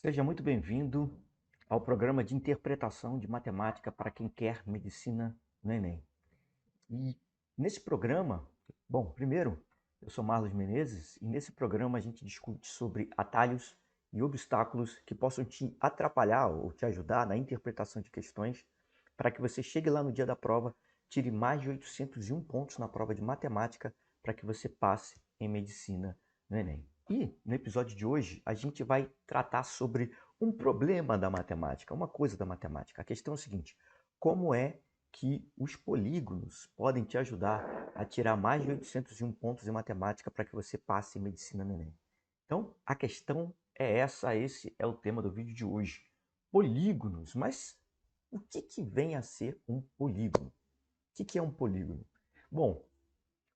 Seja muito bem-vindo ao programa de interpretação de matemática para quem quer medicina no Enem. E nesse programa, bom, primeiro, eu sou Marlos Menezes e nesse programa a gente discute sobre atalhos e obstáculos que possam te atrapalhar ou te ajudar na interpretação de questões para que você chegue lá no dia da prova, tire mais de 801 pontos na prova de matemática para que você passe em medicina no Enem. E no episódio de hoje a gente vai tratar sobre um problema da matemática, uma coisa da matemática. A questão é o seguinte: como é que os polígonos podem te ajudar a tirar mais de 801 pontos em matemática para que você passe em medicina no Enem? Então, a questão é essa, esse é o tema do vídeo de hoje. Polígonos, mas o que vem a ser um polígono? O que é um polígono? Bom,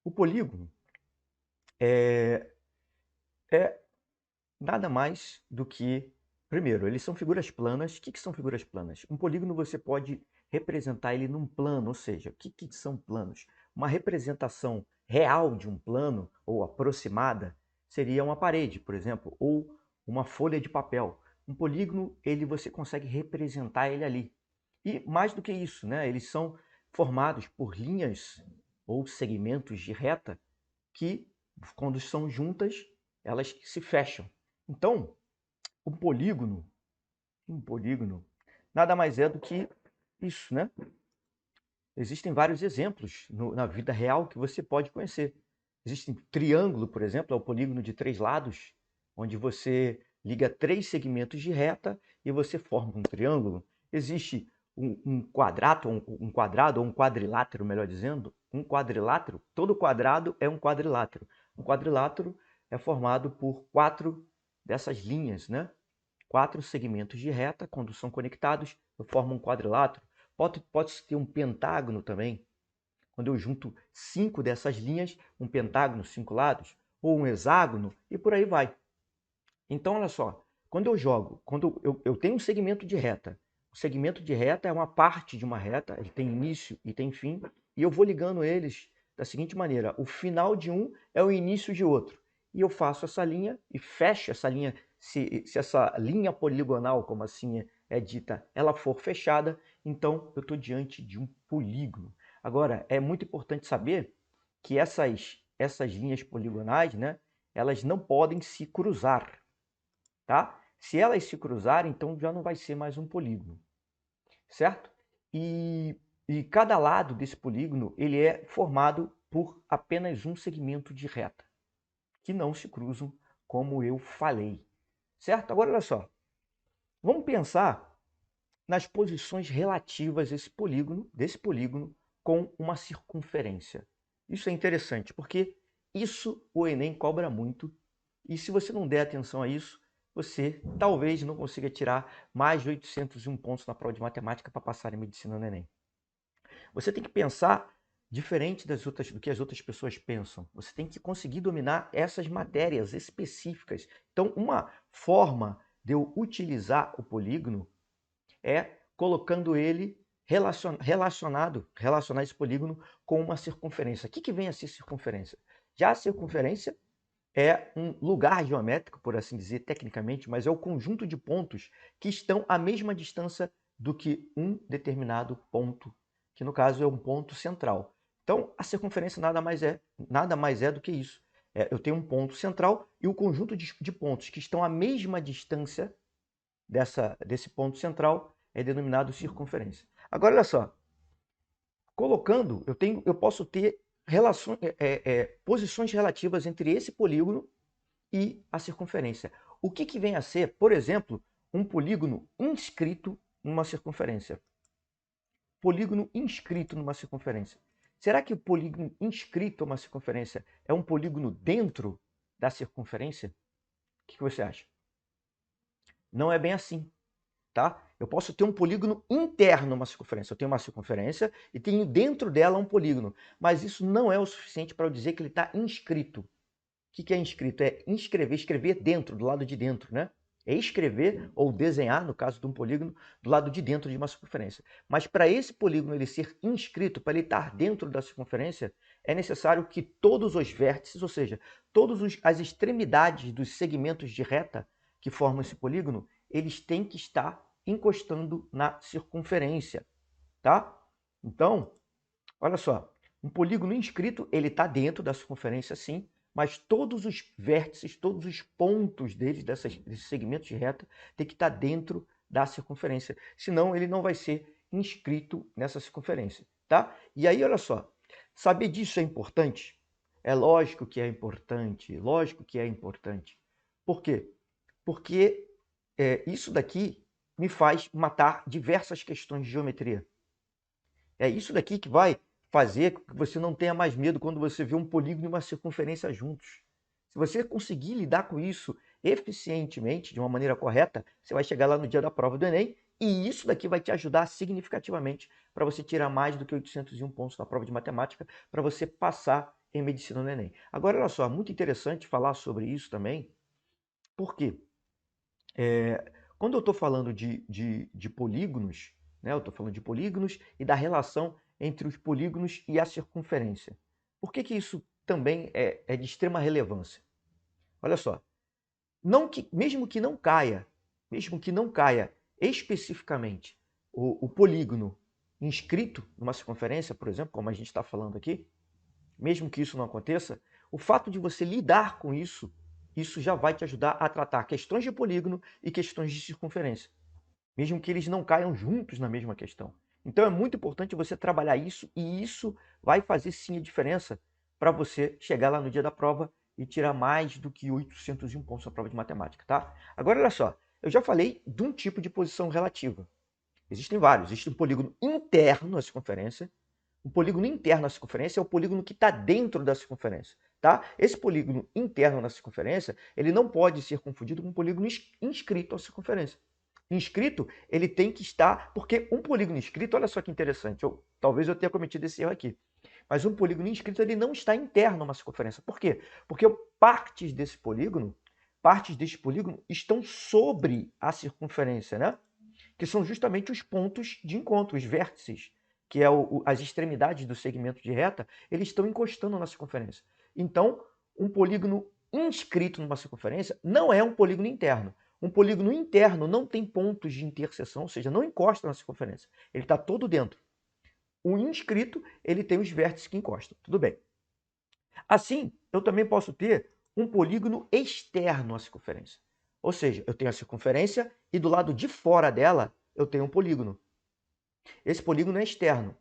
o polígono é nada mais do que, primeiro, eles são figuras planas. O que são figuras planas? Um polígono você pode representar ele num plano, ou seja, o que são planos? Uma representação real de um plano, ou aproximada, seria uma parede, por exemplo, ou uma folha de papel. Um polígono, você consegue representar ele ali. E mais do que isso, né? Eles são formados por linhas ou segmentos de reta que, quando são juntas, elas se fecham. Então, um polígono, um polígono, nada mais é do que isso, né? Existem vários exemplos na vida real que você pode conhecer. Existe um triângulo, por exemplo, é o polígono de 3 lados, onde você liga 3 segmentos de reta e você forma um triângulo. Existe um quadrado, um quadrado ou um quadrilátero, melhor dizendo, um quadrilátero. Todo quadrado é um quadrilátero. Um quadrilátero é formado por 4 dessas linhas, né? 4 segmentos de reta, quando são conectados, formam um quadrilátero. Pode ter um pentágono também, quando eu junto 5 dessas linhas, um pentágono, 5 lados, ou um hexágono, e por aí vai. Então, olha só, quando eu jogo, quando eu tenho um segmento de reta, o segmento de reta é uma parte de uma reta, ele tem início e tem fim, e eu vou ligando eles da seguinte maneira: o final de um é o início de outro. E eu faço essa linha e fecho essa linha. Se essa linha poligonal, como assim é dita, ela for fechada, então eu estou diante de um polígono. Agora, é muito importante saber que essas linhas poligonais, né, elas não podem se cruzar, tá? Se elas se cruzarem, então já não vai ser mais um polígono, certo? E cada lado desse polígono ele é formado por apenas um segmento de reta, que não se cruzam, como eu falei, certo? Agora olha só, vamos pensar nas posições relativas desse polígono com uma circunferência. Isso é interessante, porque isso o Enem cobra muito, e se você não der atenção a isso, você talvez não consiga tirar mais de 801 pontos na prova de matemática para passar em medicina no Enem. Você tem que pensar diferente do que as outras pessoas pensam. Você tem que conseguir dominar essas matérias específicas. Então, uma forma de eu utilizar o polígono é colocando ele relacionar esse polígono com uma circunferência. O que vem a ser circunferência? Já a circunferência é um lugar geométrico, por assim dizer, tecnicamente, mas é o conjunto de pontos que estão à mesma distância do que um determinado ponto, que no caso é um ponto central. Então, a circunferência nada mais é do que isso. Eu tenho um ponto central e o conjunto de pontos que estão à mesma distância desse ponto central é denominado circunferência. Agora, olha só, colocando, eu posso ter posições relativas entre esse polígono e a circunferência. O que vem a ser, por exemplo, um polígono inscrito numa circunferência? Polígono inscrito numa circunferência. Será que o polígono inscrito a uma circunferência é um polígono dentro da circunferência? O que você acha? Não é bem assim. Tá? Eu posso ter um polígono interno numa circunferência. Eu tenho uma circunferência e tenho dentro dela um polígono, mas isso não é o suficiente para eu dizer que ele está inscrito. O que é inscrito? É inscrever, escrever dentro, do lado de dentro, né? É escrever ou desenhar, no caso de um polígono, do lado de dentro de uma circunferência. Mas para esse polígono ele ser inscrito, para ele estar dentro da circunferência, é necessário que todos os vértices, ou seja, todas as extremidades dos segmentos de reta que formam esse polígono, eles têm que estar encostando na circunferência, tá? Então, olha só, um polígono inscrito, ele está dentro da circunferência sim, mas todos os vértices, todos os pontos desses segmentos de reta, tem que estar dentro da circunferência. Senão, ele não vai ser inscrito nessa circunferência, tá? E aí, olha só, saber disso é importante? É lógico que é importante, lógico que é importante. Por quê? Porque isso daqui me faz matar diversas questões de geometria. É isso daqui que vai fazer com que você não tenha mais medo quando você vê um polígono e uma circunferência juntos. Se você conseguir lidar com isso eficientemente, de uma maneira correta, você vai chegar lá no dia da prova do Enem e isso daqui vai te ajudar significativamente para você tirar mais do que 801 pontos na prova de matemática, para você passar em medicina no Enem. Agora, olha só, muito interessante falar sobre isso também, porque quando eu estou falando de polígonos, né, eu estou falando de polígonos e da relação entre os polígonos e a circunferência. Por que isso também é de extrema relevância? Olha só, mesmo que não caia especificamente o polígono inscrito numa circunferência, por exemplo, como a gente está falando aqui, mesmo que isso não aconteça, o fato de você lidar com isso, isso já vai te ajudar a tratar questões de polígono e questões de circunferência, mesmo que eles não caiam juntos na mesma questão. Então é muito importante você trabalhar isso e isso vai fazer sim a diferença para você chegar lá no dia da prova e tirar mais do que 801 pontos na prova de matemática, tá? Agora olha só, eu já falei de um tipo de posição relativa. Existem vários. Existe um polígono interno à circunferência. O polígono interno à circunferência é o polígono que está dentro da circunferência, tá? Esse polígono interno na circunferência, ele não pode ser confundido com um polígono inscrito à circunferência. Inscrito, ele tem que estar, porque um polígono inscrito, olha só que interessante, talvez eu tenha cometido esse erro aqui, mas um polígono inscrito, ele não está interno a uma circunferência. Por quê? Porque partes desse polígono estão sobre a circunferência, né? Que são justamente os pontos de encontro, os vértices, que é as extremidades do segmento de reta, eles estão encostando na circunferência. Então, um polígono inscrito numa circunferência não é um polígono interno. Um polígono interno não tem pontos de interseção, ou seja, não encosta na circunferência. Ele está todo dentro. O inscrito, ele tem os vértices que encostam. Tudo bem. Assim, eu também posso ter um polígono externo à circunferência. Ou seja, eu tenho a circunferência e do lado de fora dela eu tenho um polígono. Esse polígono é externo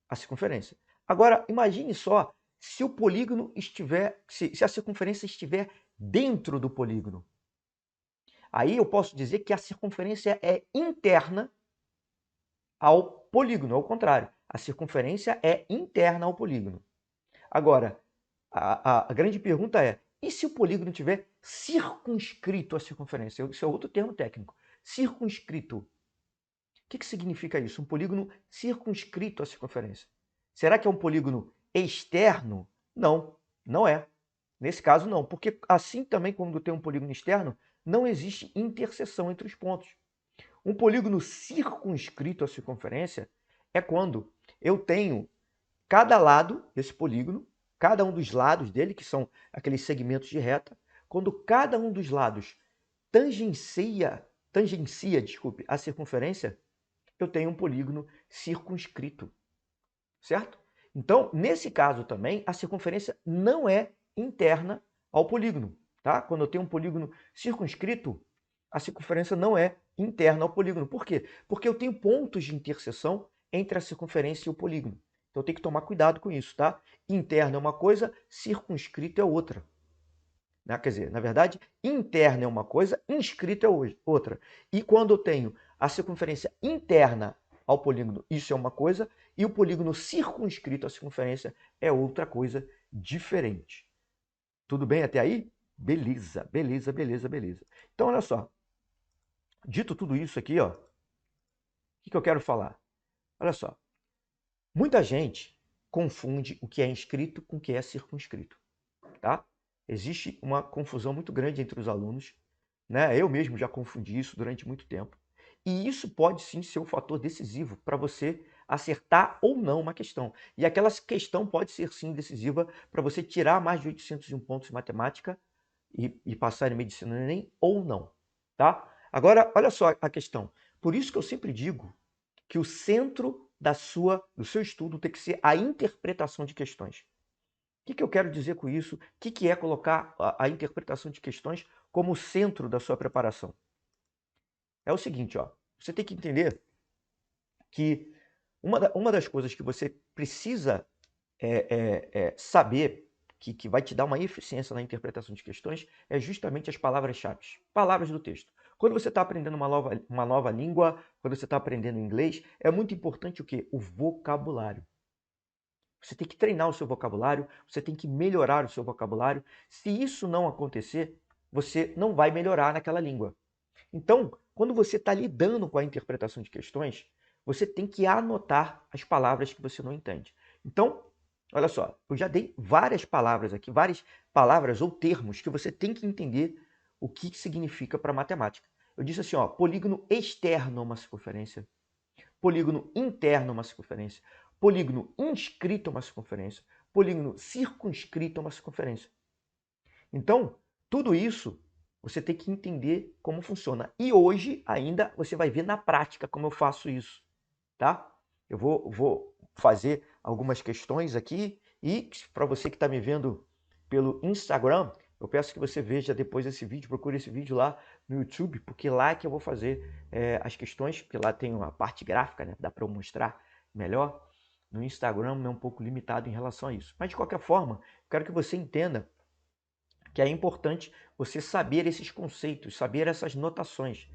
à circunferência. Agora, imagine só se o polígono estiver, se a circunferência estiver dentro do polígono. Aí eu posso dizer que a circunferência é interna ao polígono, ao contrário. A circunferência é interna ao polígono. Agora, a grande pergunta é, e se o polígono tiver circunscrito à circunferência? Isso é outro termo técnico. Circunscrito. O que significa isso? Um polígono circunscrito à circunferência. Será que é um polígono externo? Não, não é. Nesse caso, não. Porque assim também, quando tem um polígono externo, não existe interseção entre os pontos. Um polígono circunscrito à circunferência é quando eu tenho cada lado desse polígono, cada um dos lados dele, que são aqueles segmentos de reta, quando cada um dos lados tangencia, a circunferência, eu tenho um polígono circunscrito, certo? Então, nesse caso também, a circunferência não é interna ao polígono, tá? Quando eu tenho um polígono circunscrito, a circunferência não é interna ao polígono. Por quê? Porque eu tenho pontos de interseção entre a circunferência e o polígono. Então tem que tomar cuidado com isso, tá? Interno é uma coisa, circunscrito é outra. Né? Quer dizer, na verdade, interna é uma coisa, inscrito é outra. E quando eu tenho a circunferência interna ao polígono, isso é uma coisa, e o polígono circunscrito à circunferência é outra coisa diferente. Tudo bem até aí? Beleza, beleza, beleza, beleza. Então, olha só. Dito tudo isso aqui, ó, o que eu quero falar? Olha só. Muita gente confunde o que é inscrito com o que é circunscrito, tá? Existe uma confusão muito grande entre os alunos, né? Eu mesmo já confundi isso durante muito tempo. E isso pode sim ser um fator decisivo para você acertar ou não uma questão. E aquela questão pode ser sim decisiva para você tirar mais de 801 pontos em matemática e passar em medicina no Enem ou não, tá? Agora, olha só a questão. Por isso que eu sempre digo que o centro do seu estudo tem que ser a interpretação de questões. O que eu quero dizer com isso? O que é colocar a interpretação de questões como centro da sua preparação? É o seguinte, ó, você tem que entender que uma das coisas que você precisa saber que vai te dar uma eficiência na interpretação de questões é justamente as palavras-chave, palavras do texto. Quando você está aprendendo uma nova língua, quando você está aprendendo inglês, é muito importante o quê? O vocabulário. Você tem que treinar o seu vocabulário, você tem que melhorar o seu vocabulário. Se isso não acontecer, você não vai melhorar naquela língua. Então, quando você está lidando com a interpretação de questões, você tem que anotar as palavras que você não entende. Então, olha só, eu já dei várias palavras aqui, várias palavras ou termos que você tem que entender o que significa para matemática. Eu disse assim, ó, polígono externo a uma circunferência, polígono interno a uma circunferência, polígono inscrito a uma circunferência, polígono circunscrito a uma circunferência. Então, tudo isso você tem que entender como funciona. E hoje ainda você vai ver na prática como eu faço isso, tá? Eu vou fazer algumas questões aqui e para você que está me vendo pelo Instagram, eu peço que você veja depois esse vídeo, procure esse vídeo lá no YouTube, porque lá é que eu vou fazer as questões, porque lá tem uma parte gráfica, né? Dá para eu mostrar melhor. No Instagram é um pouco limitado em relação a isso. Mas de qualquer forma, eu quero que você entenda que é importante você saber esses conceitos, saber essas notações.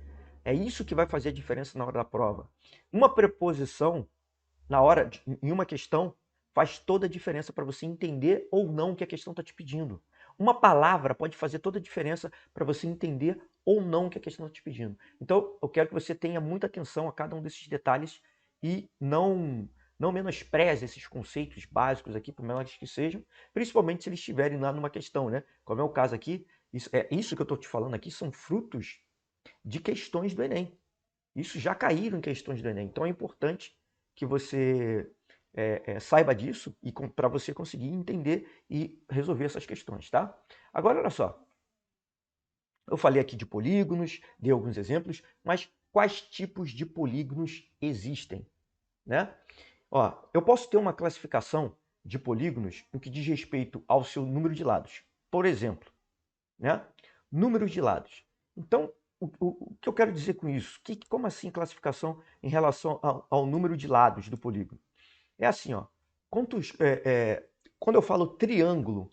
É isso que vai fazer a diferença na hora da prova. Uma preposição em uma questão faz toda a diferença para você entender ou não o que a questão está te pedindo. Uma palavra pode fazer toda a diferença para você entender ou não o que a questão está te pedindo. Então, eu quero que você tenha muita atenção a cada um desses detalhes e não menospreze esses conceitos básicos aqui, por menores que sejam, principalmente se eles estiverem lá numa questão, né? Como é o caso aqui, isso que eu estou te falando aqui são frutos de questões do Enem. Isso já caíram em questões do Enem. Então é importante que você saiba disso e para você conseguir entender e resolver essas questões, tá? Agora, olha só. Eu falei aqui de polígonos, dei alguns exemplos, mas quais tipos de polígonos existem, né? Ó, eu posso ter uma classificação de polígonos no que diz respeito ao seu número de lados. Por exemplo, né? Números de lados. Então, o que eu quero dizer com isso? Como assim classificação em relação ao número de lados do polígono? É assim, ó. Quando eu falo triângulo,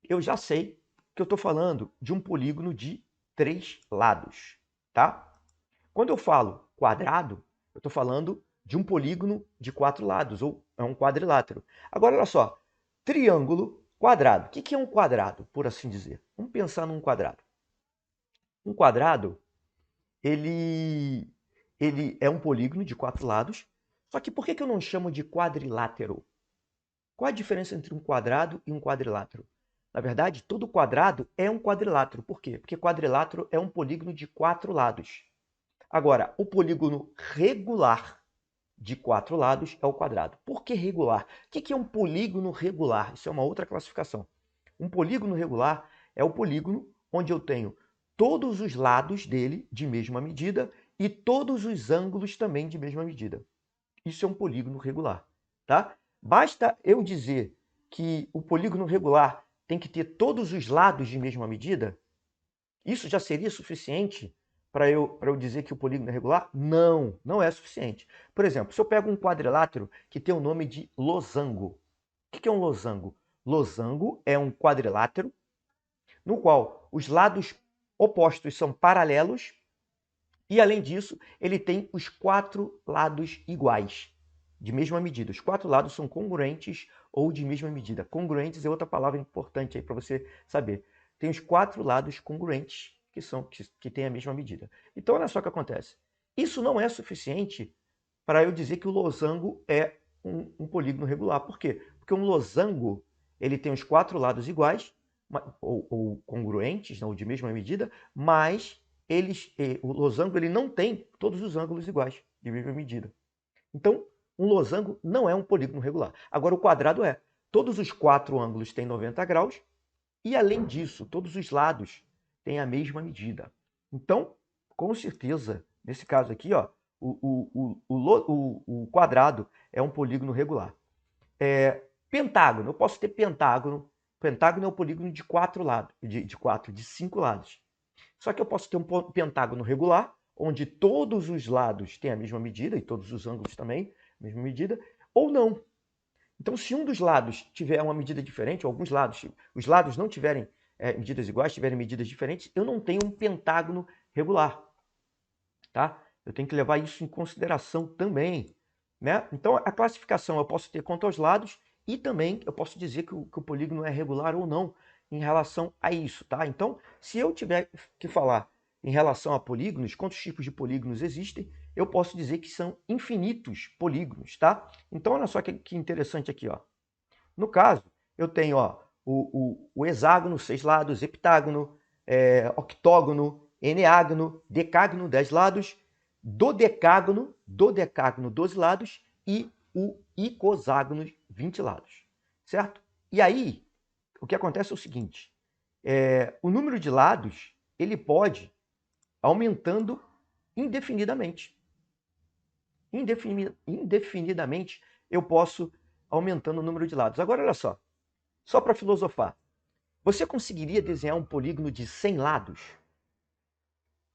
eu já sei que eu estou falando de um polígono de 3 lados, tá? Quando eu falo quadrado, eu estou falando de um polígono de 4 lados, ou é um quadrilátero. Agora, olha só, triângulo, quadrado. O que é um quadrado, por assim dizer? Vamos pensar num quadrado. Um quadrado, ele, ele é um polígono de 4 lados, só que por que eu não chamo de quadrilátero? Qual a diferença entre um quadrado e um quadrilátero? Na verdade, todo quadrado é um quadrilátero. Por quê? Porque quadrilátero é um polígono de 4 lados. Agora, o polígono regular de 4 lados é o quadrado. Por que regular? O que é um polígono regular? Isso é uma outra classificação. Um polígono regular é o polígono onde eu tenho todos os lados dele de mesma medida e todos os ângulos também de mesma medida. Isso é um polígono regular, tá? Basta eu dizer que o polígono regular tem que ter todos os lados de mesma medida? Isso já seria suficiente para eu dizer que o polígono é regular? Não, não é suficiente. Por exemplo, se eu pego um quadrilátero que tem o nome de losango. O que é um losango? Losango é um quadrilátero no qual os lados opostos são paralelos e, além disso, ele tem os 4 lados iguais, de mesma medida. Os 4 lados são congruentes ou de mesma medida. Congruentes é outra palavra importante aí para você saber. Tem os 4 lados congruentes que têm a mesma medida. Então, olha só o que acontece. Isso não é suficiente para eu dizer que o losango é um polígono regular. Por quê? Porque um losango ele tem os 4 lados iguais, ou congruentes, ou de mesma medida, mas o losango ele não tem todos os ângulos iguais, de mesma medida. Então, um losango não é um polígono regular. Agora, o quadrado é. Todos os 4 ângulos têm 90 graus e, além disso, todos os lados têm a mesma medida. Então, Com certeza. Nesse caso aqui, ó, o quadrado é um polígono regular. Pentágono, eu posso ter pentágono. Pentágono é um polígono de 4 lados, de 5 lados. Só que eu posso ter um pentágono regular, onde todos os lados têm a mesma medida, e todos os ângulos também, a mesma medida, ou não. Então, se um dos lados tiver uma medida diferente, ou alguns lados, os lados não tiverem medidas iguais, tiverem medidas diferentes, eu não tenho um pentágono regular. Tá? Eu tenho que levar isso em consideração também. Né? Então, a classificação eu posso ter quanto aos lados e também eu posso dizer que o polígono é regular ou não em relação a isso. Tá? Então, se eu tiver que falar em relação a polígonos, quantos tipos de polígonos existem, eu posso dizer que são infinitos polígonos. Tá? Então, olha só que interessante aqui. Ó. No caso, eu tenho ó, o hexágono, 6 lados, heptágono, octógono, eneágono, decágono, 10 lados, dodecágono, 12 lados e o icoságono, 20 lados, certo? E aí, o que acontece é o seguinte, o número de lados, ele pode aumentando indefinidamente. Indefinidamente, eu posso aumentando o número de lados. Agora, olha só para filosofar. Você conseguiria desenhar um polígono de 100 lados?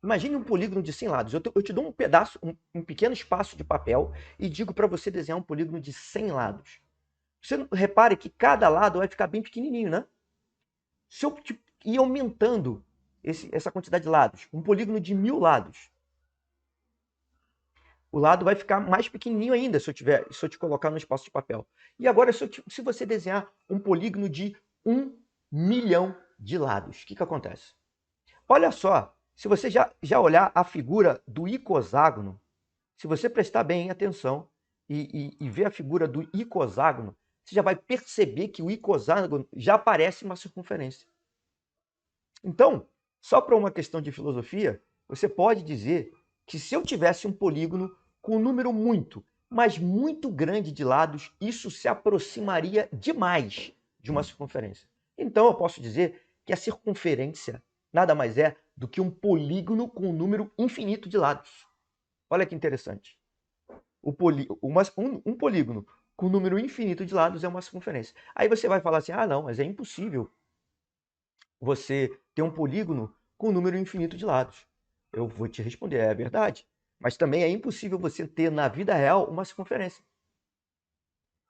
Imagine um polígono de 100 lados. Eu te dou um pedaço, um pequeno espaço de papel e digo para você desenhar um polígono de 100 lados. Você repare que cada lado vai ficar bem pequenininho, né? Se eu ir aumentando essa quantidade de lados, um polígono de 1000 lados, o lado vai ficar mais pequenininho ainda se eu te colocar no espaço de papel. E agora, se você desenhar um polígono de 1 milhão de lados, o que acontece? Olha só, se você já olhar a figura do icoságono, se você prestar bem atenção e ver a figura do icoságono, você já vai perceber que o icoságono já parece uma circunferência. Então, só para uma questão de filosofia, você pode dizer que se eu tivesse um polígono com um número mas muito grande de lados, isso se aproximaria demais de uma circunferência. Então, eu posso dizer que a circunferência nada mais é do que um polígono com um número infinito de lados. Olha que interessante. Um polígono com um número infinito de lados é uma circunferência. Aí você vai falar assim, ah não, mas é impossível você ter um polígono com um número infinito de lados. Eu vou te responder, é verdade. Mas também é impossível você ter na vida real uma circunferência.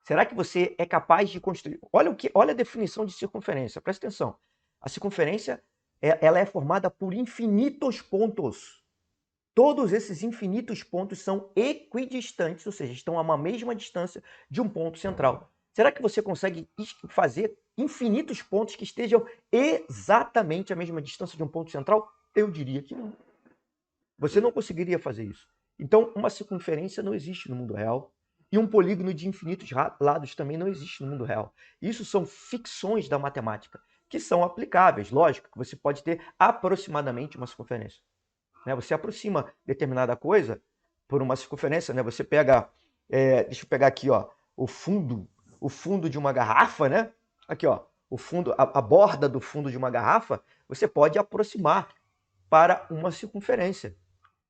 Será que você é capaz de construir? Olha a definição de circunferência, presta atenção. A circunferência ela é formada por infinitos pontos. Todos esses infinitos pontos são equidistantes, ou seja, estão a uma mesma distância de um ponto central. Será que você consegue fazer infinitos pontos que estejam exatamente à mesma distância de um ponto central? Eu diria que não. Você não conseguiria fazer isso. Então, uma circunferência não existe no mundo real. E um polígono de infinitos lados também não existe no mundo real. Isso são ficções da matemática, que são aplicáveis. Lógico que você pode ter aproximadamente uma circunferência. Você aproxima determinada coisa por uma circunferência. Você pega, deixa eu pegar aqui, ó, o fundo de uma garrafa, né? Aqui, ó, o fundo, a borda do fundo de uma garrafa, você pode aproximar para uma circunferência.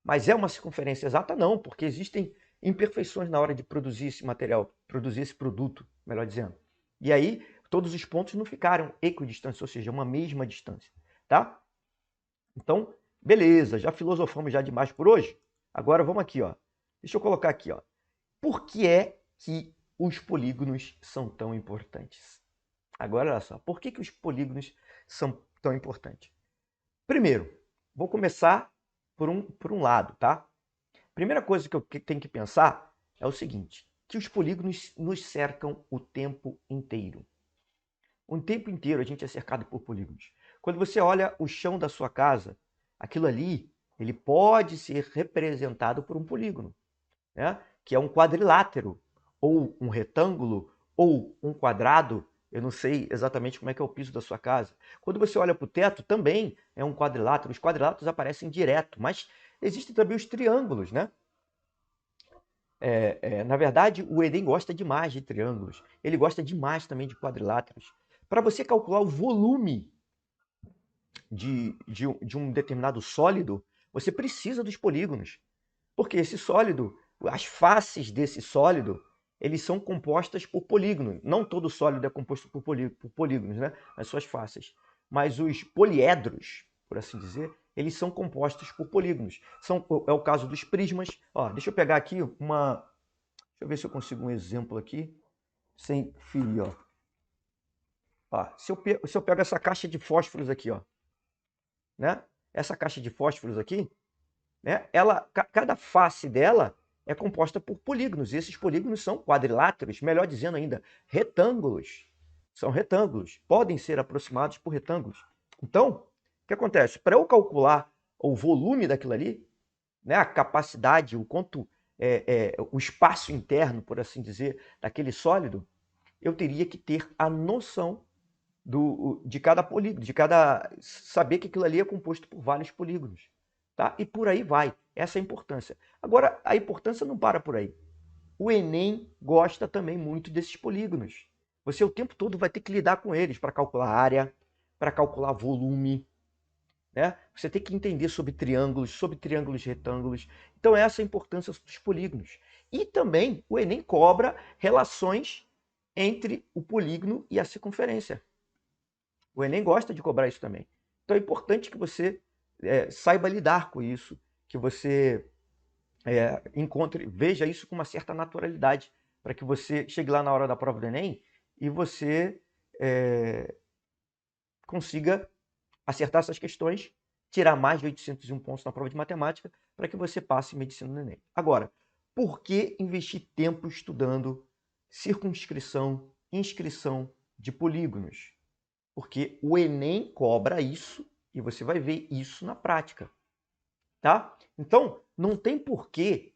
Mas é uma circunferência exata? Não, porque existem imperfeições na hora de produzir esse material, produzir esse produto, melhor dizendo. E aí, todos os pontos não ficaram equidistância, ou seja, uma mesma distância, tá? Então, beleza, já filosofamos já demais por hoje. Agora vamos aqui, ó. Deixa eu colocar aqui, ó. Por que é que os polígonos são tão importantes? Agora, olha só. Por que os polígonos são tão importantes? Primeiro, vou começar por um lado, tá? Primeira coisa que eu tenho que pensar é o seguinte, que os polígonos nos cercam o tempo inteiro. O tempo inteiro a gente é cercado por polígonos. Quando você olha o chão da sua casa, aquilo ali, ele pode ser representado por um polígono, né? Que é um quadrilátero, ou um retângulo, ou um quadrado. Eu não sei exatamente como é que é o piso da sua casa. Quando você olha para o teto, também é um quadrilátero. Os quadriláteros aparecem direto, mas existem também os triângulos, né? Na verdade, o Enem gosta demais de triângulos. Ele gosta demais também de quadriláteros. Para você calcular o volume de um determinado sólido, Você precisa dos polígonos, porque esse sólido, as faces desse sólido, eles são compostas por polígonos. Não todo sólido é composto por polígonos, né? As suas faces. Mas os poliedros, por assim dizer, eles são compostos por polígonos. É o caso dos prismas. Ó, deixa eu pegar aqui uma... Deixa eu ver se eu consigo um exemplo aqui, sem ferir, ó. Ó, se eu pego essa caixa de fósforos aqui, ó, né? Essa caixa de fósforos aqui, né? Cada face dela é composta por polígonos. E esses polígonos são quadriláteros, melhor dizendo ainda, retângulos. São retângulos, podem ser aproximados por retângulos. Então, o que acontece? Para eu calcular o volume daquilo ali, né, a capacidade, o quanto o espaço interno, por assim dizer, daquele sólido, eu teria que ter a noção de cada polígono, saber que aquilo ali é composto por vários polígonos, tá? E por aí vai. Essa é a importância. Agora, a importância não para por aí. O Enem gosta também muito desses polígonos. Você o tempo todo vai ter que lidar com eles para calcular área, para calcular volume, né? Você tem que entender sobre triângulos, retângulos. Então essa é a importância dos polígonos. E também o Enem cobra relações entre o polígono e a circunferência. O Enem gosta de cobrar isso também. Então é importante que você saiba lidar com isso, que você veja isso com uma certa naturalidade, para que você chegue lá na hora da prova do Enem e você consiga acertar essas questões, tirar mais de 801 pontos na prova de matemática, para que você passe medicina no Enem. Agora, por que investir tempo estudando circunscrição, inscrição de polígonos? Porque o Enem cobra isso e você vai ver isso na prática, tá? Então, não tem porquê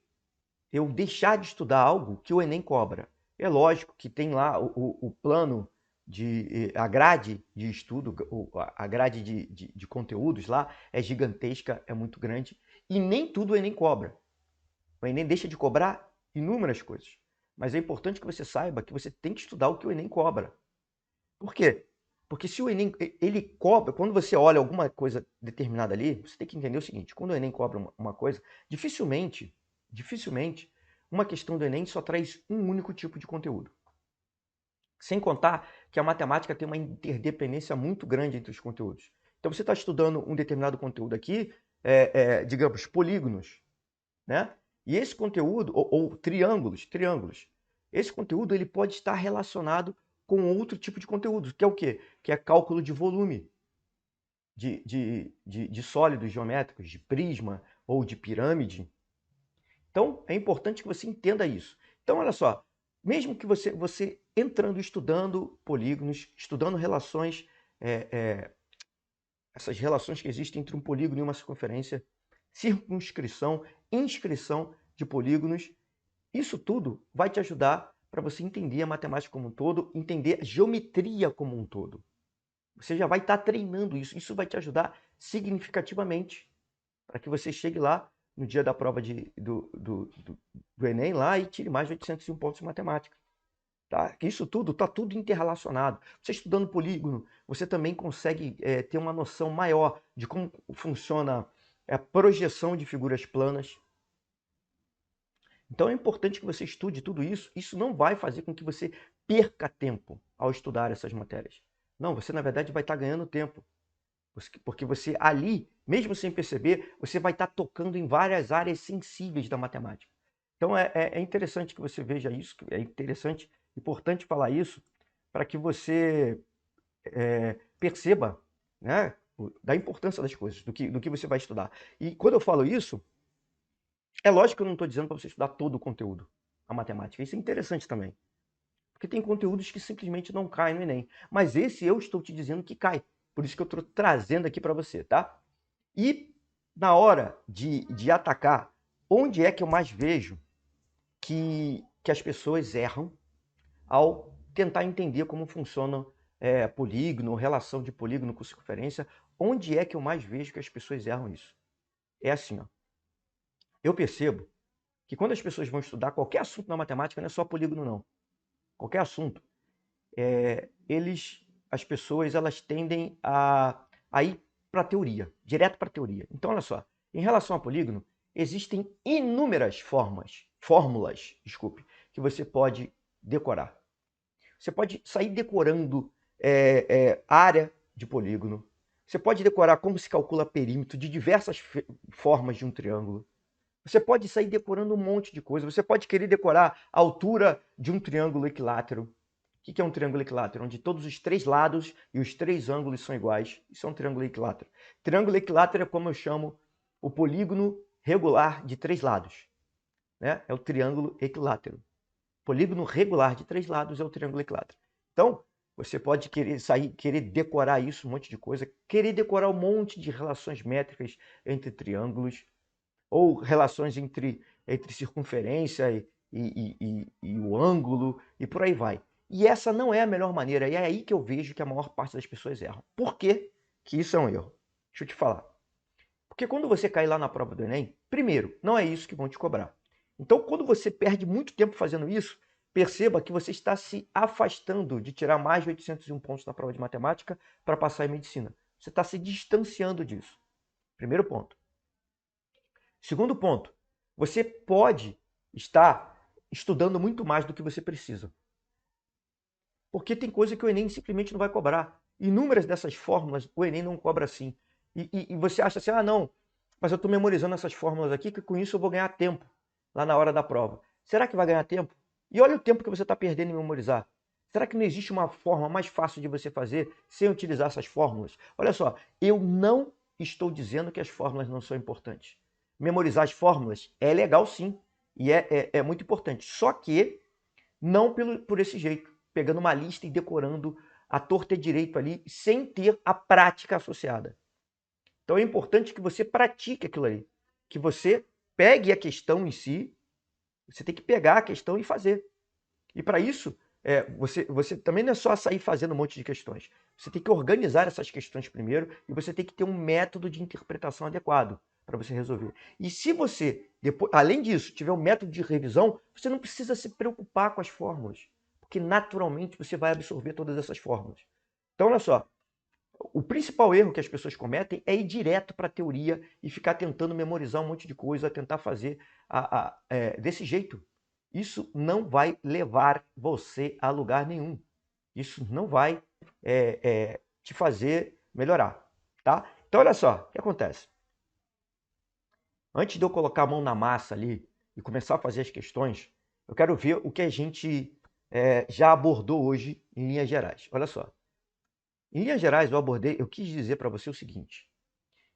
eu deixar de estudar algo que o Enem cobra. É lógico que tem lá o plano, a grade de estudo, a grade de conteúdos lá é gigantesca, é muito grande, e nem tudo o Enem cobra. O Enem deixa de cobrar inúmeras coisas. Mas é importante que você saiba que você tem que estudar o que o Enem cobra. Por quê? Porque se o Enem, ele cobra, quando você olha alguma coisa determinada ali, você tem que entender o seguinte, quando o Enem cobra uma coisa, dificilmente, uma questão do Enem só traz um único tipo de conteúdo. Sem contar que a matemática tem uma interdependência muito grande entre os conteúdos. Então você está estudando um determinado conteúdo aqui, digamos, polígonos, né? E esse conteúdo, ou triângulos, esse conteúdo ele pode estar relacionado com outro tipo de conteúdo, que é o quê? Que é cálculo de volume de sólidos geométricos, de prisma ou de pirâmide. Então, é importante que você entenda isso. Então, olha só, mesmo que você entrando, estudando polígonos, estudando relações, essas relações que existem entre um polígono e uma circunferência, circunscrição, inscrição de polígonos, isso tudo vai te ajudar para você entender a matemática como um todo, entender a geometria como um todo. Você já vai estar treinando isso. Isso vai te ajudar significativamente para que você chegue lá no dia da prova do Enem lá e tire mais de 801 pontos em matemática. Tá? Isso tudo está tudo interrelacionado. Você estudando polígono, você também consegue ter uma noção maior de como funciona a projeção de figuras planas. Então é importante que você estude tudo isso. Isso não vai fazer com que você perca tempo ao estudar essas matérias. Não, você na verdade vai estar ganhando tempo. Porque você ali, mesmo sem perceber, você vai estar tocando em várias áreas sensíveis da matemática. Então é interessante que você veja isso, é interessante, importante falar isso, para que você perceba, né, da importância das coisas, do que você vai estudar. E quando eu falo isso, é lógico que eu não estou dizendo para você estudar todo o conteúdo, a matemática. Isso é interessante também. Porque tem conteúdos que simplesmente não caem no Enem. Mas esse eu estou te dizendo que cai. Por isso que eu estou trazendo aqui para você, tá? E na hora de atacar, onde é que eu mais vejo que as pessoas erram ao tentar entender como funciona polígono, relação de polígono com circunferência? Onde é que eu mais vejo que as pessoas erram isso? É assim, ó. Eu percebo que quando as pessoas vão estudar qualquer assunto na matemática, não é só polígono, não. Qualquer assunto, as pessoas, elas tendem a ir para a teoria, direto para a teoria. Então, olha só, Em relação a polígono, existem inúmeras fórmulas, desculpe, que você pode decorar. Você pode sair decorando área de polígono. Você pode decorar como se calcula perímetro de diversas formas de um triângulo. Você pode sair decorando um monte de coisa. Você pode querer decorar a altura de um triângulo equilátero. O que é um triângulo equilátero? Onde todos os três lados e os três ângulos são iguais. Isso é um triângulo equilátero. Triângulo equilátero é como eu chamo o polígono regular de três lados. Né? É o triângulo equilátero. Polígono regular de três lados é o triângulo equilátero. Então, você pode querer decorar isso, um monte de coisa, querer decorar um monte de relações métricas entre triângulos, ou relações entre circunferência e o ângulo, e por aí vai. E essa não é a melhor maneira, e é aí que eu vejo que a maior parte das pessoas erram. Por que que isso é um erro? Deixa eu te falar. Porque quando você cair lá na prova do Enem, primeiro, não é isso que vão te cobrar. Então, quando você perde muito tempo fazendo isso, perceba que você está se afastando de tirar mais de 801 pontos na prova de matemática para passar em medicina. Você está se distanciando disso. Primeiro ponto. Segundo ponto, você pode estar estudando muito mais do que você precisa. Porque tem coisa que o Enem simplesmente não vai cobrar. Inúmeras dessas fórmulas o Enem não cobra assim. E você acha assim, ah não, mas eu estou memorizando essas fórmulas aqui que com isso eu vou ganhar tempo lá na hora da prova. Será que vai ganhar tempo? E olha o tempo que você está perdendo em memorizar. Será que não existe uma forma mais fácil de você fazer sem utilizar essas fórmulas? Olha só, eu não estou dizendo que as fórmulas não são importantes. Memorizar as fórmulas é legal sim, e é muito importante. Só que não por esse jeito, pegando uma lista e decorando a torta e direito ali, sem ter a prática associada. Então é importante que você pratique aquilo ali, que você pegue a questão em si, você tem que pegar a questão e fazer. E para isso, você também não é só sair fazendo um monte de questões. Você tem que organizar essas questões primeiro e você tem que ter um método de interpretação adequado para você resolver. E se você, depois, além disso, tiver um método de revisão, você não precisa se preocupar com as fórmulas, porque naturalmente você vai absorver todas essas fórmulas. Então, olha só, o principal erro que as pessoas cometem é ir direto para a teoria e ficar tentando memorizar um monte de coisa, tentar fazer desse jeito. Isso não vai levar você a lugar nenhum. Isso não vai te fazer melhorar, tá? Então, olha só, o que acontece? Antes de eu colocar a mão na massa ali e começar a fazer as questões, eu quero ver o que a gente já abordou hoje em linhas gerais. Olha só. Em linhas gerais, eu quis dizer para você o seguinte,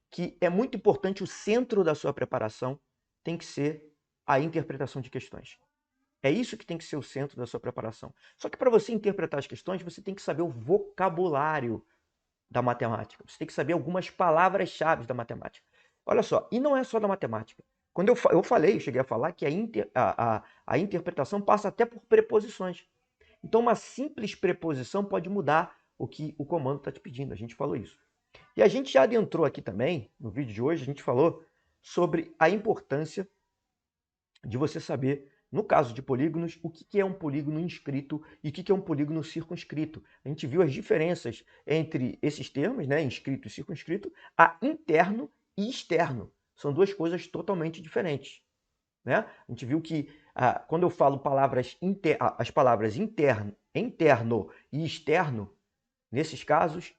que é muito importante o centro da sua preparação tem que ser a interpretação de questões. É isso que tem que ser o centro da sua preparação. Só que para você interpretar as questões, você tem que saber o vocabulário da matemática. Você tem que saber algumas palavras-chave da matemática. Olha só, e não é só da matemática. Quando eu cheguei a falar que a interpretação passa até por preposições. Então, uma simples preposição pode mudar o que o comando está te pedindo. A gente falou isso. E a gente já adentrou aqui também, no vídeo de hoje, a gente falou sobre a importância de você saber, no caso de polígonos, o que é um polígono inscrito e o que é um polígono circunscrito. A gente viu as diferenças entre esses termos, né, inscrito e circunscrito, a interno e externo. São duas coisas totalmente diferentes. Né? A gente viu que quando eu falo as palavras interno e externo, nesses casos,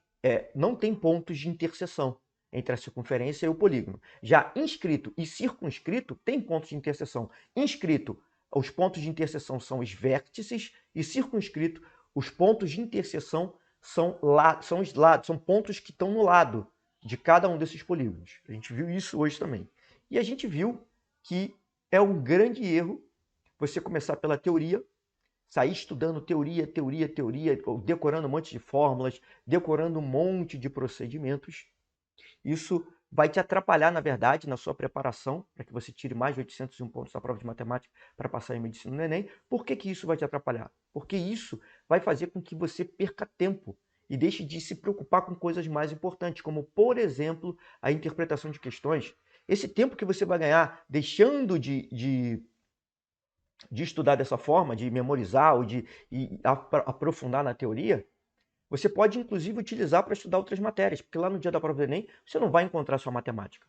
não tem pontos de interseção entre a circunferência e o polígono. Já inscrito e circunscrito tem pontos de interseção. Inscrito, os pontos de interseção são os vértices, e circunscrito, os pontos de interseção são os lados, são pontos que estão no lado de cada um desses polígonos. A gente viu isso hoje também. E a gente viu que é um grande erro você começar pela teoria, sair estudando teoria, decorando um monte de fórmulas, decorando um monte de procedimentos. Isso vai te atrapalhar, na verdade, na sua preparação, para que você tire mais de 801 pontos na prova de matemática para passar em medicina no Enem. Por que isso vai te atrapalhar? Porque isso vai fazer com que você perca tempo e deixe de se preocupar com coisas mais importantes, como, por exemplo, a interpretação de questões. Esse tempo que você vai ganhar deixando de estudar dessa forma, de memorizar ou de aprofundar na teoria, você pode inclusive utilizar para estudar outras matérias, porque lá no dia da prova do Enem você não vai encontrar sua matemática.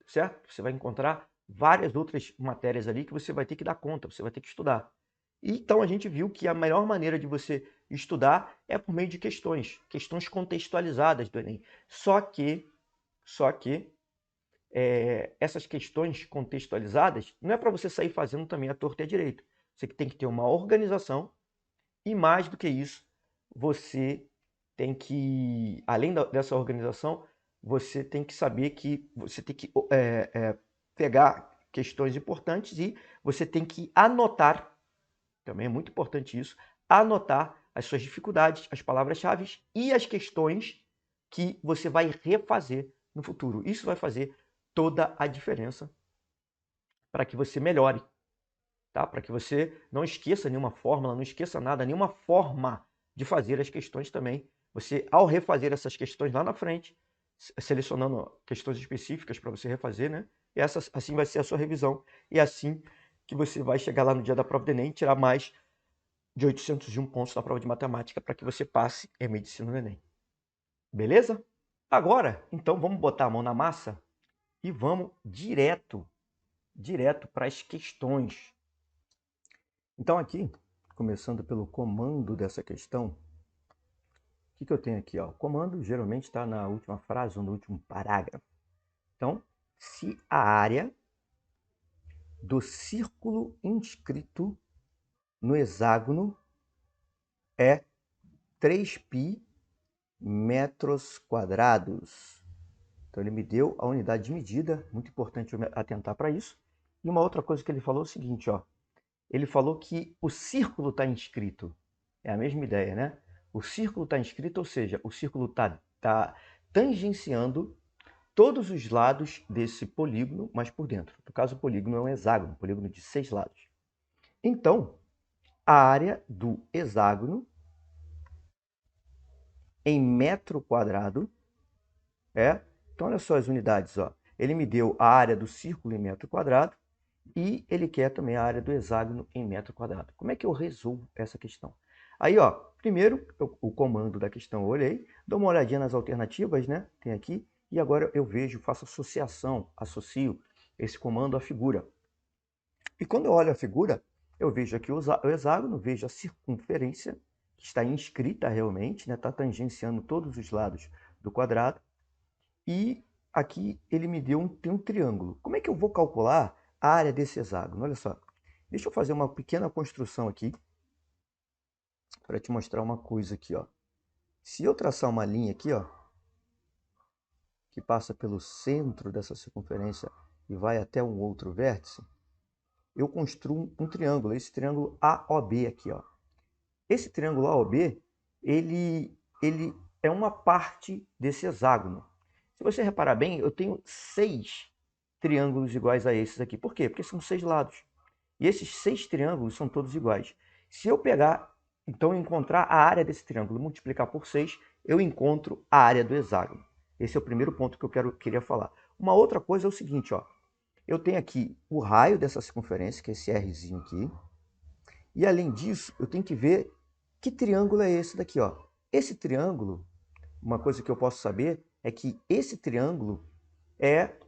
certo? Você vai encontrar várias outras matérias ali que você vai ter que dar conta, você vai ter que estudar. E então a gente viu que a melhor maneira de você estudar é por meio de questões, questões contextualizadas do Enem. Só que essas questões contextualizadas não é para você sair fazendo também à torta e à direita. Você tem que ter uma organização e mais do que isso, você tem que, além dessa organização, você tem que saber que você tem que pegar questões importantes e você tem que anotar, também é muito importante isso, anotar as suas dificuldades, as palavras-chave e as questões que você vai refazer no futuro. Isso vai fazer toda a diferença para que você melhore, tá? Para que você não esqueça nenhuma fórmula, não esqueça nada, nenhuma forma de fazer as questões também. Você, ao refazer essas questões lá na frente, selecionando questões específicas para você refazer, né? E essa, assim vai ser a sua revisão. E é assim que você vai chegar lá no dia da prova do Enem e tirar mais de 801 pontos na prova de matemática para que você passe em medicina no Enem. Beleza? Agora, então, vamos botar a mão na massa e vamos direto para as questões. Então aqui, começando pelo comando dessa questão, o que eu tenho aqui? Ó? O comando geralmente está na última frase ou no último parágrafo. Então, se a área do círculo inscrito no hexágono é 3π metros quadrados. Então ele me deu a unidade de medida, muito importante eu atentar para isso. E uma outra coisa que ele falou é o seguinte, ó. Ele falou que o círculo está inscrito. É a mesma ideia, né? O círculo está inscrito, ou seja, o círculo está tangenciando todos os lados desse polígono, mas por dentro. No caso, o polígono é um hexágono, um polígono de 6 lados. Então, a área do hexágono em metro quadrado é... Então, olha só as unidades. Ó. Ele me deu a área do círculo em metro quadrado e ele quer também a área do hexágono em metro quadrado. Como é que eu resolvo essa questão? Aí, ó, primeiro, o comando da questão eu olhei, dou uma olhadinha nas alternativas, né? Tem aqui, e agora eu vejo, faço associação, associo esse comando à figura. E quando eu olho a figura, eu vejo aqui o hexágono, vejo a circunferência, que está inscrita realmente, né? Está tangenciando todos os lados do quadrado. E aqui ele me deu tem um triângulo. Como é que eu vou calcular a área desse hexágono? Olha só. Deixa eu fazer uma pequena construção aqui para te mostrar uma coisa aqui, ó. Se eu traçar uma linha aqui, ó, que passa pelo centro dessa circunferência e vai até um outro vértice, eu construo um triângulo, esse triângulo AOB aqui, ó. Esse triângulo AOB, ele é uma parte desse hexágono. Se você reparar bem, eu tenho 6 triângulos iguais a esses aqui. Por quê? Porque são 6 lados. E esses 6 triângulos são todos iguais. Se eu pegar, então, encontrar a área desse triângulo, multiplicar por 6, eu encontro a área do hexágono. Esse é o primeiro ponto que eu queria falar. Uma outra coisa é o seguinte, ó. Eu tenho aqui o raio dessa circunferência, que é esse Rzinho aqui. E, além disso, eu tenho que ver que triângulo é esse daqui, ó. Esse triângulo, uma coisa que eu posso saber é que esse triângulo é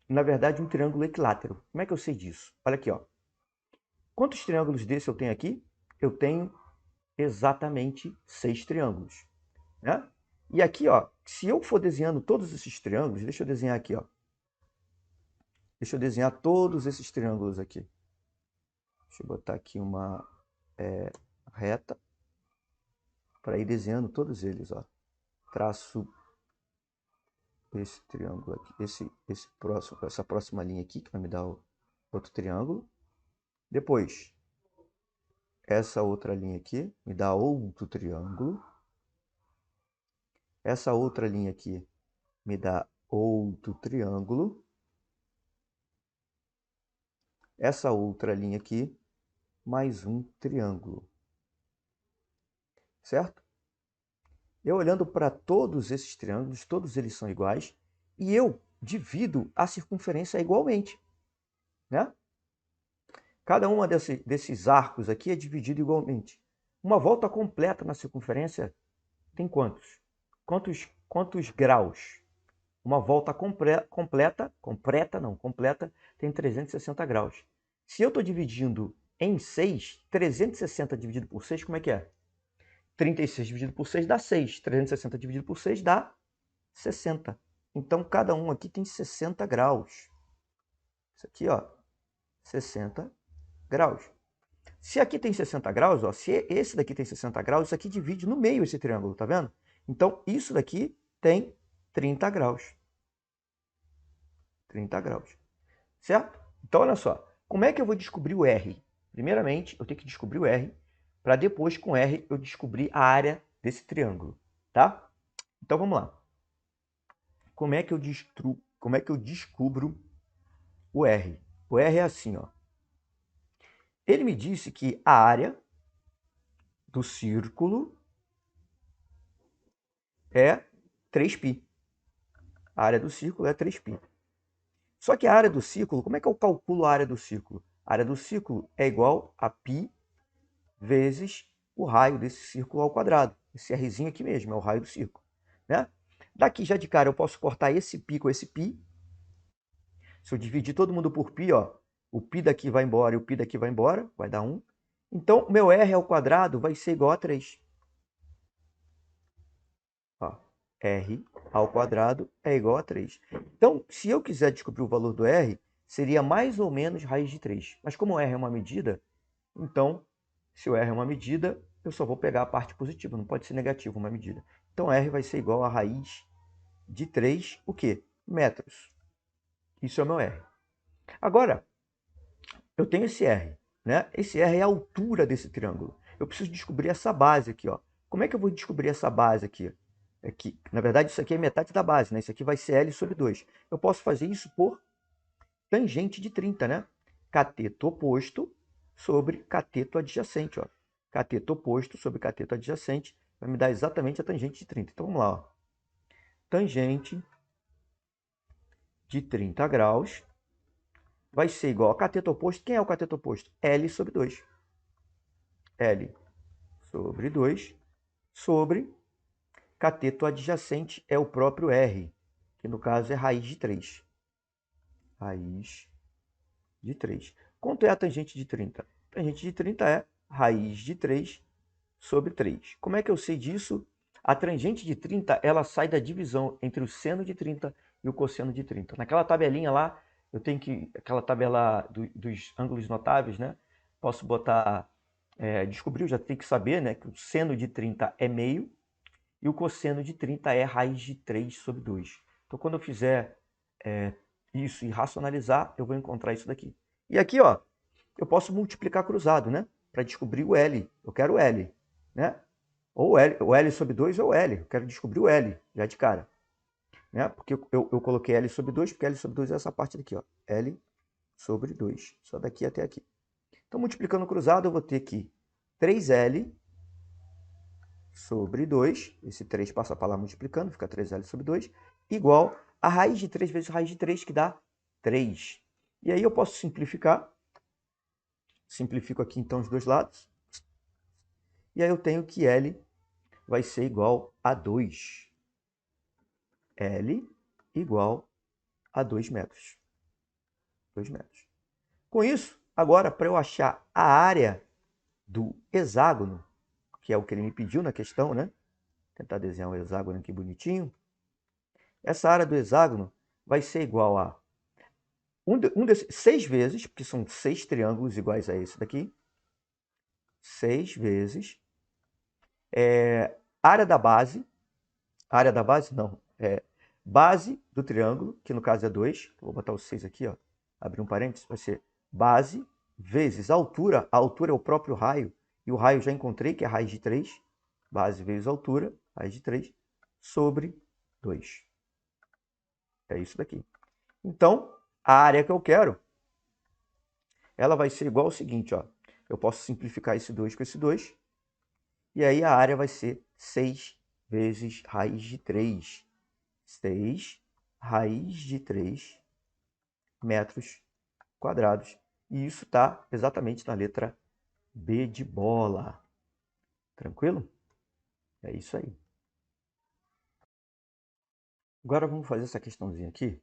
na verdade, um triângulo equilátero. Como é que eu sei disso? Olha aqui, ó. Quantos triângulos desse eu tenho aqui? Eu tenho exatamente 6 triângulos, né? E aqui, ó, se eu for desenhando todos esses triângulos, deixa eu desenhar aqui, ó. Deixa eu desenhar todos esses triângulos aqui. Deixa eu botar aqui uma reta para ir desenhando todos eles, ó. Traço esse triângulo aqui, essa próxima linha aqui, que vai me dar outro triângulo. Depois, essa outra linha aqui me dá outro triângulo. Essa outra linha aqui me dá outro triângulo. Essa outra linha aqui, mais um triângulo. Certo? Eu olhando para todos esses triângulos, todos eles são iguais, e eu divido a circunferência igualmente, né? Cada uma desses arcos aqui é dividido igualmente. Uma volta completa na circunferência tem quantos? Quantos graus? uma volta completa tem 360 graus. Se eu estou dividindo em 6, 360 dividido por 6, como é que é? 36 dividido por 6 dá 6. 360 dividido por 6 dá 60. Então, cada um aqui tem 60 graus. Isso aqui, ó, 60 graus. Se aqui tem 60 graus, ó, se esse daqui tem 60 graus, isso aqui divide no meio esse triângulo, tá vendo? Então, isso daqui tem 30 graus. 30 graus. Certo? Então, olha só. Como é que eu vou descobrir o R? Primeiramente, eu tenho que descobrir o R, para depois, com R, eu descobrir a área desse triângulo, tá? Então, vamos lá. Como é que eu descubro o R? O R é assim, ó. Ele me disse que a área do círculo é 3π. A área do círculo é 3π. Só que a área do círculo, como é que eu calculo a área do círculo? A área do círculo é igual a π vezes o raio desse círculo ao quadrado. Esse Rzinho aqui mesmo é o raio do círculo, né? Daqui, já de cara, eu posso cortar esse π com esse π. Se eu dividir todo mundo por π, ó, o π daqui vai embora e o π daqui vai embora, vai dar 1. Então, meu R ao quadrado vai ser igual a 3. Ó, R ao quadrado é igual a 3. Então, se eu quiser descobrir o valor do R, seria mais ou menos raiz de 3. Mas como o R é uma medida, então, se o R é uma medida, eu só vou pegar a parte positiva, não pode ser negativo uma medida. Então, R vai ser igual a raiz de 3, o quê? Metros. Isso é o meu R. Agora, eu tenho esse R, né? Esse R é a altura desse triângulo. Eu preciso descobrir essa base aqui, ó. Como é que eu vou descobrir essa base aqui? Aqui, na verdade, isso aqui é metade da base, né? Isso aqui vai ser L sobre 2. Eu posso fazer isso por tangente de 30, né? Cateto oposto sobre cateto adjacente, ó. Cateto oposto sobre cateto adjacente vai me dar exatamente a tangente de 30. Então, vamos lá, ó. Tangente de 30 graus vai ser igual a cateto oposto. Quem é o cateto oposto? L sobre 2. L sobre 2 sobre cateto adjacente é o próprio R, que no caso é raiz de 3. Raiz de 3. Quanto é a tangente de 30? A tangente de 30 é raiz de 3 sobre 3. Como é que eu sei disso? A tangente de 30, ela sai da divisão entre o seno de 30 e o cosseno de 30. Naquela tabelinha lá, eu tenho que... Aquela tabela dos ângulos notáveis, né? Posso botar... descobrir, eu já tenho que saber, né? Que o seno de 30 é meio e o cosseno de 30 é raiz de 3 sobre 2. Então, quando eu fizer isso e racionalizar, eu vou encontrar isso daqui. E aqui, ó, eu posso multiplicar cruzado, né? Para descobrir o L. Eu quero o L, né? Ou o L sobre 2 ou o L. Eu quero descobrir o L, já de cara. Né? Porque eu coloquei L sobre 2, porque L sobre 2 é essa parte daqui, ó. L sobre 2. Só daqui até aqui. Então, multiplicando cruzado, eu vou ter que 3L sobre 2, esse 3 passa para lá multiplicando, fica 3L sobre 2, igual a raiz de 3 vezes raiz de 3, que dá 3. E aí eu posso simplificar. Simplifico aqui então os dois lados. E aí eu tenho que L vai ser igual a 2. L igual a 2 metros. 2 metros. Com isso, agora para eu achar a área do hexágono, que é o que ele me pediu na questão, né? Tentar desenhar um hexágono aqui bonitinho. Essa área do hexágono vai ser igual a 6 vezes, porque são 6 triângulos iguais a esse daqui. 6 vezes área da base não, base do triângulo, que no caso é 2. Vou botar o 6 aqui, ó, abrir um parênteses, vai ser base vezes altura. A altura é o próprio raio, e o raio já encontrei, que é raiz de 3. Base vezes altura, raiz de 3, sobre 2. É isso daqui. Então, a área que eu quero, ela vai ser igual ao seguinte, ó. Eu posso simplificar esse 2 com esse 2, e aí a área vai ser 6 vezes raiz de 3. 6 raiz de 3 metros quadrados. E isso está exatamente na letra B de bola. Tranquilo? É isso aí. Agora vamos fazer essa questãozinha aqui.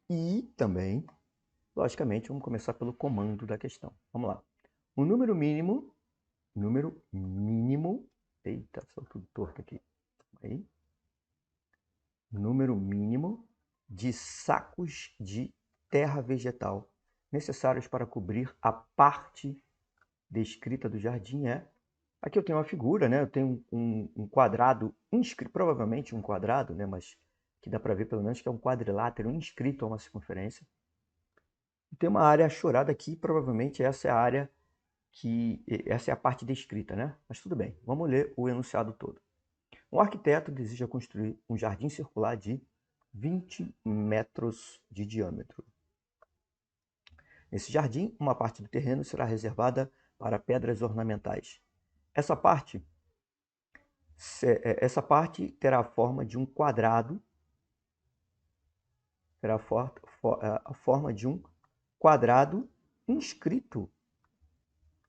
E também, logicamente, vamos começar pelo comando da questão. Vamos lá. O número mínimo, eita, sou tudo torto aqui. Aí. Número mínimo de sacos de terra vegetal necessários para cobrir a parte descrita do jardim é... Aqui eu tenho uma figura, né? Eu tenho um quadrado inscrito, provavelmente um quadrado, né? Mas que dá para ver pelo menos que é um quadrilátero inscrito a uma circunferência. E tem uma área achurada aqui, provavelmente essa é a área essa é a parte descrita, né? Mas tudo bem, vamos ler o enunciado todo. Um arquiteto deseja construir um jardim circular de 20 metros de diâmetro. Nesse jardim, uma parte do terreno será reservada para pedras ornamentais. Essa parte terá a forma de um quadrado, terá a forma de um quadrado inscrito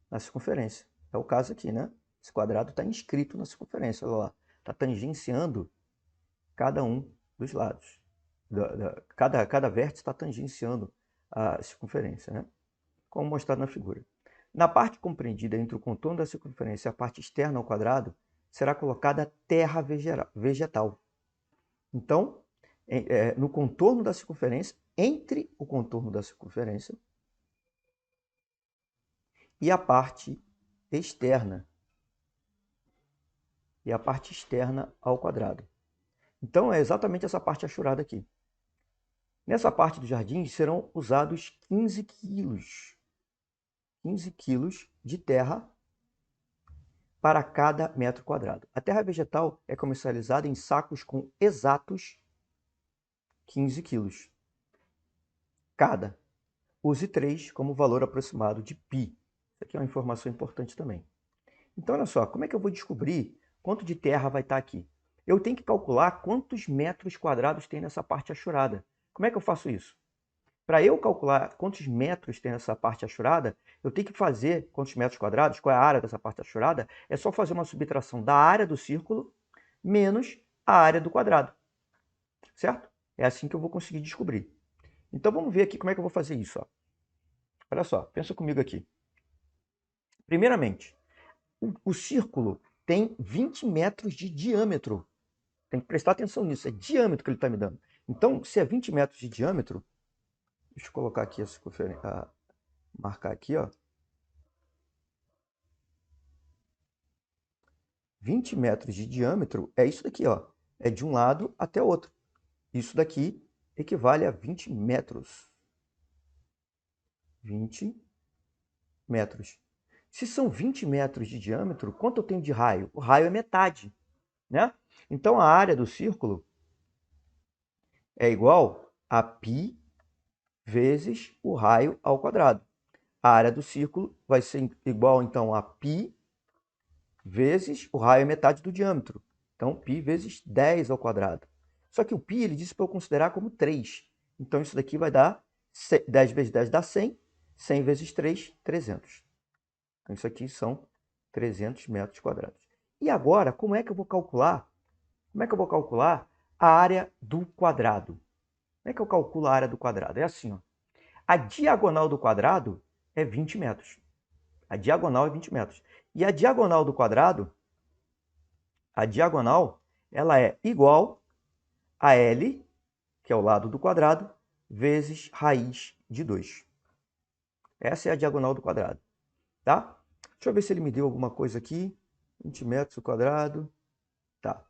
na circunferência. É o caso aqui, né? Esse quadrado está inscrito na circunferência, olha lá. Está tangenciando cada um dos lados. Cada vértice está tangenciando a circunferência, né? Como mostrado na figura. Na parte compreendida entre o contorno da circunferência e a parte externa ao quadrado, será colocada terra vegetal. Então, no contorno da circunferência, entre o contorno da circunferência e a parte externa, ao quadrado. Então, é exatamente essa parte achurada aqui. Nessa parte do jardim serão usados 15 quilos de terra para cada metro quadrado. A terra vegetal é comercializada em sacos com exatos 15 quilos cada. Use 3 como valor aproximado de π. Isso aqui é uma informação importante também. Então, olha só, como é que eu vou descobrir quanto de terra vai estar aqui? Eu tenho que calcular quantos metros quadrados tem nessa parte achurada. Como é que eu faço isso? Para eu calcular quantos metros tem essa parte achurada, eu tenho que fazer quantos metros quadrados, qual é a área dessa parte achurada, é só fazer uma subtração da área do círculo menos a área do quadrado. Certo? É assim que eu vou conseguir descobrir. Então vamos ver aqui como é que eu vou fazer isso. Ó. Olha só, pensa comigo aqui. Primeiramente, o círculo tem 20 metros de diâmetro. Tem que prestar atenção nisso, é diâmetro que ele está me dando. Então, se é 20 metros de diâmetro, deixa eu colocar aqui marcar aqui, ó. 20 metros de diâmetro é isso daqui, ó. É de um lado até o outro. Isso daqui equivale a 20 metros. 20 metros. Se são 20 metros de diâmetro, quanto eu tenho de raio? O raio é metade, né? Então a área do círculo é igual a π vezes o raio ao quadrado. A área do círculo vai ser igual, então, a π vezes o raio é metade do diâmetro. Então, π vezes 10 ao quadrado. Só que o π ele disse para eu considerar como 3. Então, isso daqui vai dar 10 vezes 10 dá 100. 100 vezes 3, 300. Então, isso aqui são 300 metros quadrados. E agora, como é que eu vou calcular? Como é que eu vou calcular a área do quadrado? Como é que eu calculo a área do quadrado? É assim, ó. A diagonal do quadrado é 20 metros. A diagonal é 20 metros. E a diagonal do quadrado, ela é igual a L, que é o lado do quadrado, vezes raiz de 2. Essa é a diagonal do quadrado. Tá? Deixa eu ver se ele me deu alguma coisa aqui. 20 metros ao quadrado. Tá.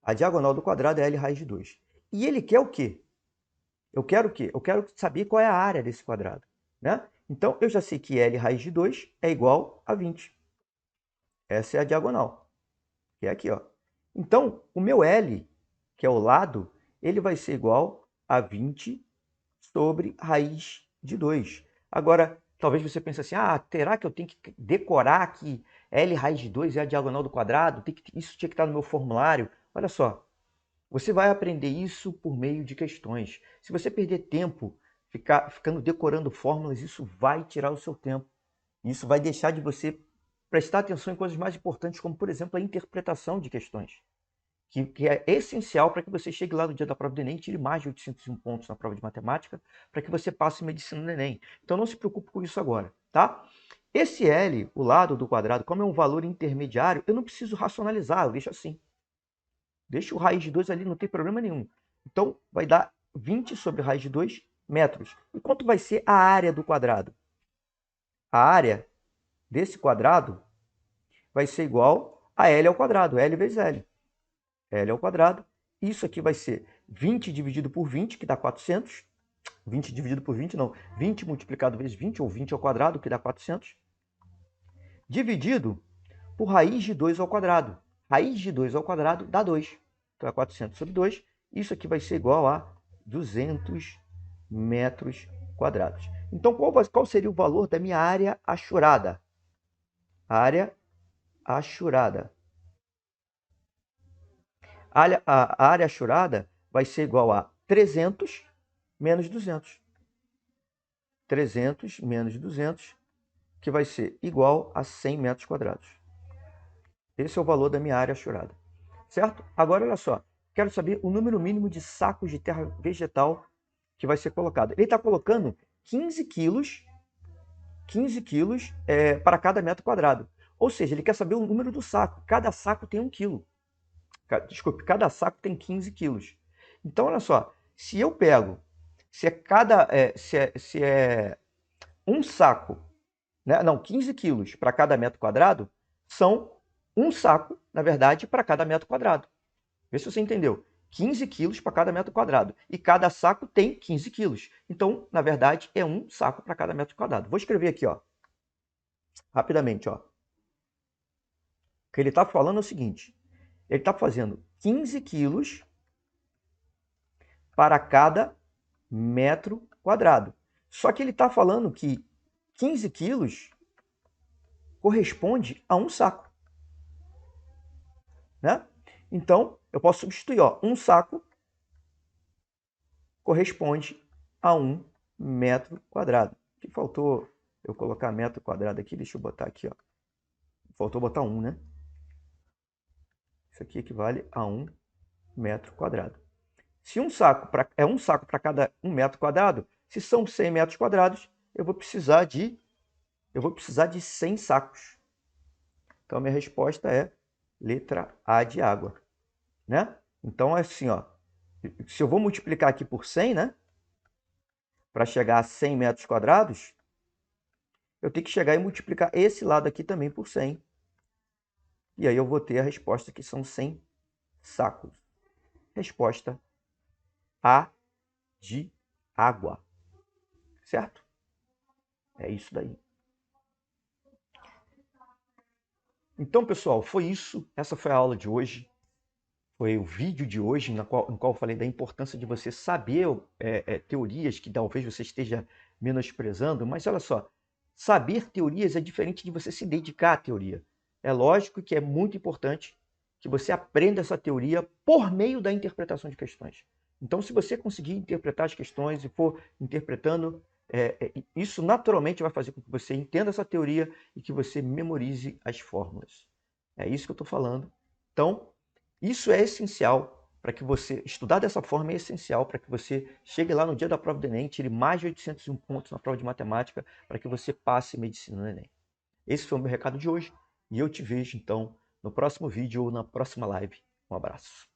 A diagonal do quadrado é L raiz de 2. E ele quer o quê? Eu quero o quê? Eu quero saber qual é a área desse quadrado. Né? Então, eu já sei que L raiz de 2 é igual a 20. Essa é a diagonal, que é aqui. Ó. Então, o meu L, que é o lado, ele vai ser igual a 20 sobre raiz de 2. Agora, talvez você pense assim, terá que eu tenho que decorar que L raiz de 2 é a diagonal do quadrado? Isso tinha que estar no meu formulário. Olha só, você vai aprender isso por meio de questões. Se você perder tempo ficando decorando fórmulas, isso vai tirar o seu tempo. Isso vai deixar de você prestar atenção em coisas mais importantes, como, por exemplo, a interpretação de questões, que é essencial para que você chegue lá no dia da prova do Enem e tire mais de 801 pontos na prova de matemática, para que você passe medicina no Enem. Então não se preocupe com isso agora, tá? Esse L, o lado do quadrado, como é um valor intermediário, eu não preciso racionalizar, eu deixo assim. Deixa o raiz de 2 ali, não tem problema nenhum. Então vai dar 20 sobre raiz de 2 metros. E quanto vai ser a área do quadrado? A área desse quadrado vai ser igual a L ao quadrado, L vezes L. L ao quadrado. Isso aqui vai ser 20 dividido por 20, que dá 400. 20 dividido por 20, não. 20 multiplicado vezes 20, ou 20 ao quadrado, que dá 400. Dividido por raiz de 2 ao quadrado. Raiz de 2 ao quadrado dá 2. Então é 400 sobre 2. Isso aqui vai ser igual a 200 metros quadrados. Então, qual seria o valor da minha área achurada? Área achurada. A área achurada vai ser igual a 300 menos 200. 300 menos 200, que vai ser igual a 100 metros quadrados. Esse é o valor da minha área achurada. Certo? Agora, olha só. Quero saber o número mínimo de sacos de terra vegetal que vai ser colocado. Ele está colocando 15 quilos para cada metro quadrado. Ou seja, ele quer saber o número do saco. Cada saco tem 1 quilo. Desculpe, cada saco tem 15 quilos. Então, olha só. Se eu pego, se é um saco, né? Não, 15 quilos para cada metro quadrado, são um saco, na verdade, para cada metro quadrado. Vê se você entendeu. 15 quilos para cada metro quadrado. E cada saco tem 15 quilos. Então, na verdade, é um saco para cada metro quadrado. Vou escrever aqui, ó, rapidamente. Ó. O que ele está falando é o seguinte. Ele está fazendo 15 quilos para cada metro quadrado. Só que ele está falando que 15 quilos corresponde a um saco. Né? Então, eu posso substituir. Ó, um saco corresponde a 1 metro quadrado. Que faltou eu colocar metro quadrado aqui. Deixa eu botar aqui. Ó. Faltou botar 1, né? Isso aqui equivale a 1 metro quadrado. Se um saco é um saco para cada 1 metro quadrado, se são 100 metros quadrados, eu vou precisar de 100 sacos. Então, a minha resposta é letra A de água. Né? Então, é assim, ó. Se eu vou multiplicar aqui por 100, né? Para chegar a 100 metros quadrados, eu tenho que chegar e multiplicar esse lado aqui também por 100. E aí eu vou ter a resposta que são 100 sacos. Resposta A de água. Certo? É isso daí. Então, pessoal, foi isso. Essa foi a aula de hoje. Foi o vídeo de hoje, no qual eu falei da importância de você saber teorias que talvez você esteja menosprezando. Mas olha só, saber teorias é diferente de você se dedicar à teoria. É lógico que é muito importante que você aprenda essa teoria por meio da interpretação de questões. Então, se você conseguir interpretar as questões e for interpretando, isso naturalmente vai fazer com que você entenda essa teoria e que você memorize as fórmulas. É isso que eu estou falando. Então, isso é essencial para que você, estudar dessa forma é essencial para que você chegue lá no dia da prova do Enem, tire mais de 801 pontos na prova de matemática, para que você passe medicina no Enem. Esse foi o meu recado de hoje e eu te vejo então no próximo vídeo ou na próxima live. Um abraço.